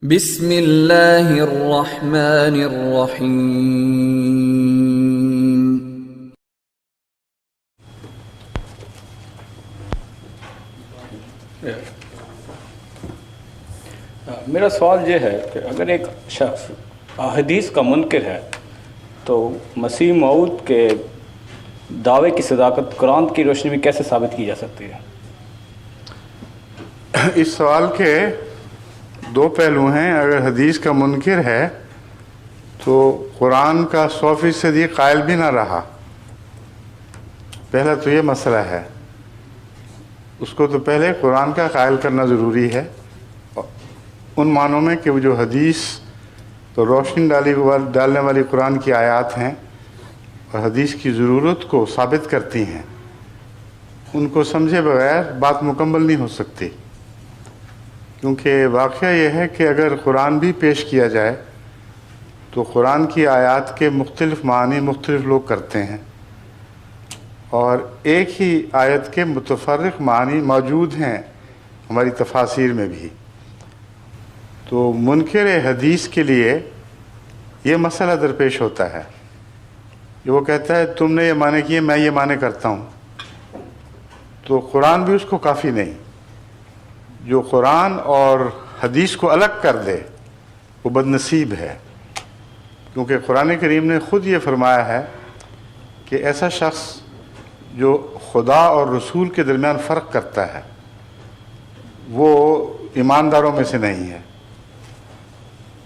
بسم اللہ الرحمن الرحیم۔ میرا سوال یہ ہے کہ اگر ایک شخص حدیث کا منکر ہے تو مسیح موعود کے دعوے کی صداقت قرآن کی روشنی میں کیسے ثابت کی جا سکتی ہے؟ اس سوال کے دو پہلو ہیں۔ اگر حدیث کا منکر ہے تو قرآن کا 100% قائل بھی نہ رہا، پہلا تو یہ مسئلہ ہے، اس کو تو پہلے قرآن کا قائل کرنا ضروری ہے، ان معنوں میں کہ وہ جو حدیث تو روشنی ڈالنے والی قرآن کی آیات ہیں اور حدیث کی ضرورت کو ثابت کرتی ہیں، ان کو سمجھے بغیر بات مکمل نہیں ہو سکتی۔ کیونکہ واقعہ یہ ہے کہ اگر قرآن بھی پیش کیا جائے تو قرآن کی آیات کے مختلف معنی مختلف لوگ کرتے ہیں، اور ایک ہی آیت کے متفرق معنی موجود ہیں ہماری تفاسیر میں بھی۔ تو منکر حدیث کے لیے یہ مسئلہ درپیش ہوتا ہے کہ وہ کہتا ہے تم نے یہ معنی کیے، میں یہ معنی کرتا ہوں، تو قرآن بھی اس کو کافی نہیں۔ جو قرآن اور حدیث کو الگ کر دے وہ بد نصیب ہے، کیونکہ قرآن کریم نے خود یہ فرمایا ہے کہ ایسا شخص جو خدا اور رسول کے درمیان فرق کرتا ہے وہ ایمانداروں میں سے نہیں ہے۔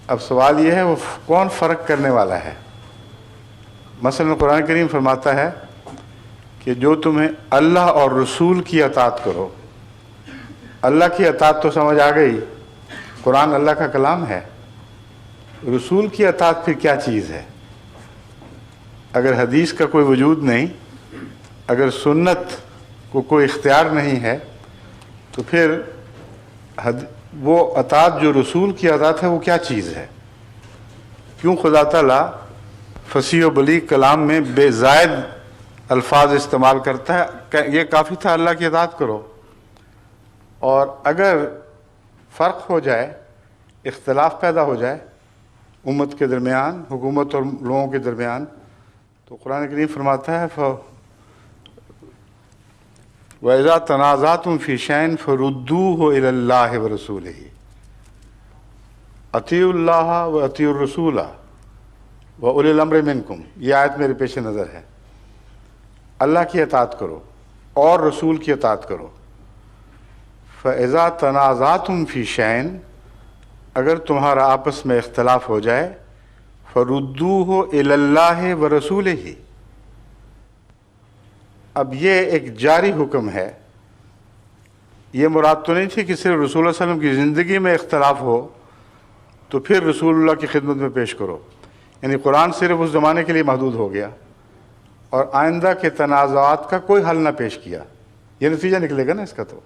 اب سوال یہ ہے وہ کون فرق کرنے والا ہے؟ مثلا قرآن کریم فرماتا ہے کہ جو تمہیں اللہ اور رسول کی اطاعت کرو۔ اللہ کی اطاعت تو سمجھ آ گئی، قرآن اللہ کا کلام ہے۔ رسول کی اطاعت پھر کیا چیز ہے؟ اگر حدیث کا کوئی وجود نہیں، اگر سنت کو کوئی اختیار نہیں ہے، تو پھر وہ اطاعت جو رسول کی اطاعت ہے وہ کیا چیز ہے؟ کیوں خدا تعالیٰ فصیح و بلیغ کلام میں بے زائد الفاظ استعمال کرتا ہے کہ یہ کافی تھا اللہ کی اطاعت کرو؟ اور اگر فرق ہو جائے، اختلاف پیدا ہو جائے امت کے درمیان، حکومت اور لوگوں کے درمیان، تو قرآن کریم فرماتا ہے وَإِذَا تَنَازَعْتُمْ فِي شَيْءٍ فَرُدُّوهُ إِلَى اللَّهِ وَرَسُولِهِ، اطیعوا اللہ وَأَطِیعُوا الرَّسُولَ وَأُولِي الْأَمْرِ مِنْکُمْ۔ یہ آیت میرے پیش نظر ہے۔ اللہ کی اطاعت کرو اور رسول کی اطاعت کرو۔ فَإِذَا تَنَازَعْتُمْ فِي شَيْءٍ، اگر تمہارا آپس میں اختلاف ہو جائے، فَرُدُّوهُ إِلَى اللَّهِ وَرَسُولِهِ، اب یہ ایک جاری حکم ہے۔ یہ مراد تو نہیں تھی کہ صرف رسول اللہ صلی اللہ علیہ وسلم کی زندگی میں اختلاف ہو تو پھر رسول اللہ کی خدمت میں پیش کرو، یعنی قرآن صرف اس زمانے کے لیے محدود ہو گیا اور آئندہ کے تنازعات کا کوئی حل نہ پیش کیا، یہ نتیجہ نکلے گا نا اس کا۔ تو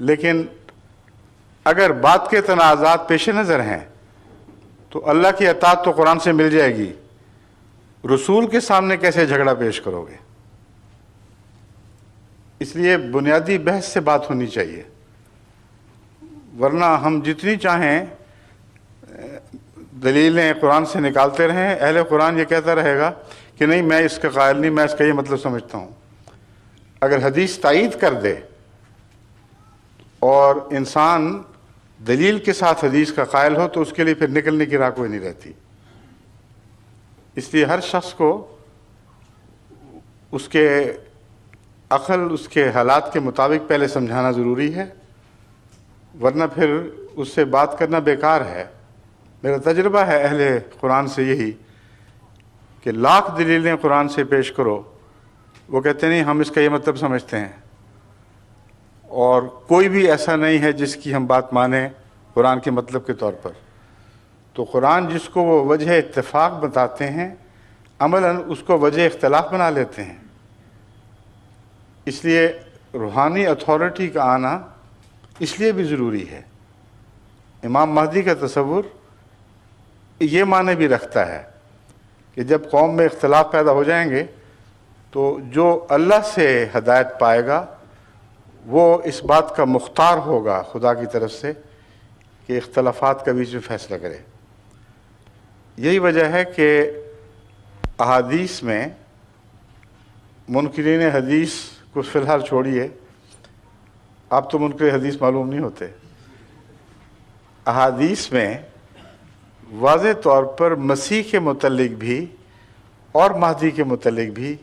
لیکن اگر بات کے تنازعات پیش نظر ہیں تو اللہ کی اطاعت تو قرآن سے مل جائے گی، رسول کے سامنے کیسے جھگڑا پیش کرو گے؟ اس لیے بنیادی بحث سے بات ہونی چاہیے، ورنہ ہم جتنی چاہیں دلیلیں قرآن سے نکالتے رہیں، اہل قرآن یہ کہتا رہے گا کہ نہیں میں اس کا قائل نہیں، میں اس کا یہ مطلب سمجھتا ہوں۔ اگر حدیث تائید کر دے اور انسان دلیل کے ساتھ حدیث کا قائل ہو تو اس کے لیے پھر نکلنے کی راہ کوئی نہیں رہتی۔ اس لیے ہر شخص کو اس کے عقل، اس کے حالات کے مطابق پہلے سمجھانا ضروری ہے، ورنہ پھر اس سے بات کرنا بیکار ہے۔ میرا تجربہ ہے اہل قرآن سے یہی کہ لاکھ دلیلیں قرآن سے پیش کرو، وہ کہتے نہیں ہم اس کا یہ مطلب سمجھتے ہیں، اور کوئی بھی ایسا نہیں ہے جس کی ہم بات مانیں قرآن کے مطلب کے طور پر۔ تو قرآن جس کو وہ وجہ اتفاق بتاتے ہیں، عملاً اس کو وجہ اختلاف بنا لیتے ہیں۔ اس لیے روحانی اتھارٹی کا آنا اس لیے بھی ضروری ہے۔ امام مہدی کا تصور یہ معنی بھی رکھتا ہے کہ جب قوم میں اختلاف پیدا ہو جائیں گے تو جو اللہ سے ہدایت پائے گا وہ اس بات کا مختار ہوگا خدا کی طرف سے کہ اختلافات کا بیچ میں فیصلہ کرے۔ یہی وجہ ہے کہ احادیث میں منکرین حدیث کو فی الحال چھوڑیے، آپ تو منکر حدیث معلوم نہیں ہوتے، احادیث میں واضح طور پر مسیح کے متعلق بھی اور مہدی کے متعلق بھی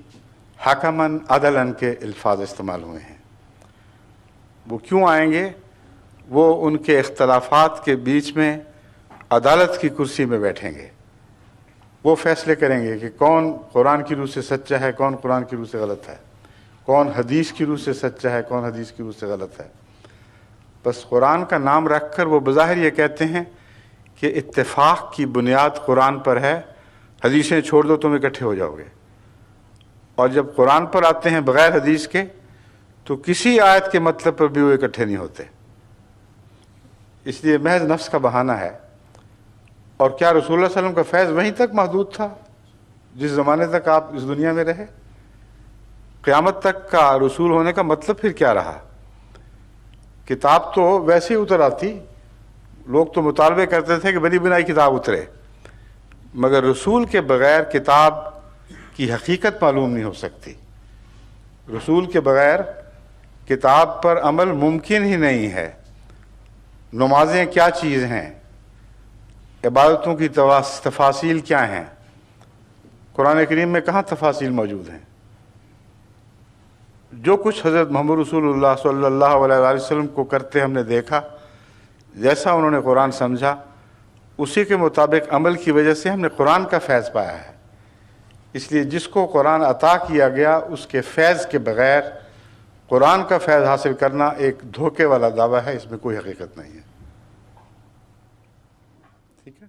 حکماً عدلاً کے الفاظ استعمال ہوئے ہیں۔ وہ کیوں آئیں گے؟ وہ ان کے اختلافات کے بیچ میں عدالت کی کرسی میں بیٹھیں گے، وہ فیصلے کریں گے کہ کون قرآن کی روح سے سچا ہے، کون قرآن کی روح سے غلط ہے، کون حدیث کی روح سے سچا ہے، کون حدیث کی روح سے غلط ہے۔ بس قرآن کا نام رکھ کر وہ بظاہر یہ کہتے ہیں کہ اتفاق کی بنیاد قرآن پر ہے، حدیثیں چھوڑ دو تم اکٹھے ہو جاؤ گے، اور جب قرآن پر آتے ہیں بغیر حدیث کے تو کسی آیت کے مطلب پر بھی وہ اکٹھے نہیں ہوتے۔ اس لیے محض نفس کا بہانہ ہے۔ اور کیا رسول اللہ صلی اللہ علیہ وسلم کا فیض وہیں تک محدود تھا جس زمانے تک آپ اس دنیا میں رہے؟ قیامت تک کا رسول ہونے کا مطلب پھر کیا رہا؟ کتاب تو ویسے ہی اتر آتی، لوگ تو مطالبے کرتے تھے کہ بنی بنائی کتاب اترے، مگر رسول کے بغیر کتاب کی حقیقت معلوم نہیں ہو سکتی۔ رسول کے بغیر کتاب پر عمل ممکن ہی نہیں ہے۔ نمازیں کیا چیز ہیں، عبادتوں کی تفاصیل کیا ہیں، قرآن کریم میں کہاں تفاصیل موجود ہیں؟ جو کچھ حضرت محمد رسول اللہ صلی اللہ علیہ وآلہ وسلم کو کرتے ہم نے دیکھا، جیسا انہوں نے قرآن سمجھا اسی کے مطابق عمل کی وجہ سے ہم نے قرآن کا فیض پایا ہے۔ اس لیے جس کو قرآن عطا کیا گیا اس کے فیض کے بغیر قرآن کا فیض حاصل کرنا ایک دھوکے والا دعویٰ ہے، اس میں کوئی حقیقت نہیں ہے۔ ٹھیک ہے؟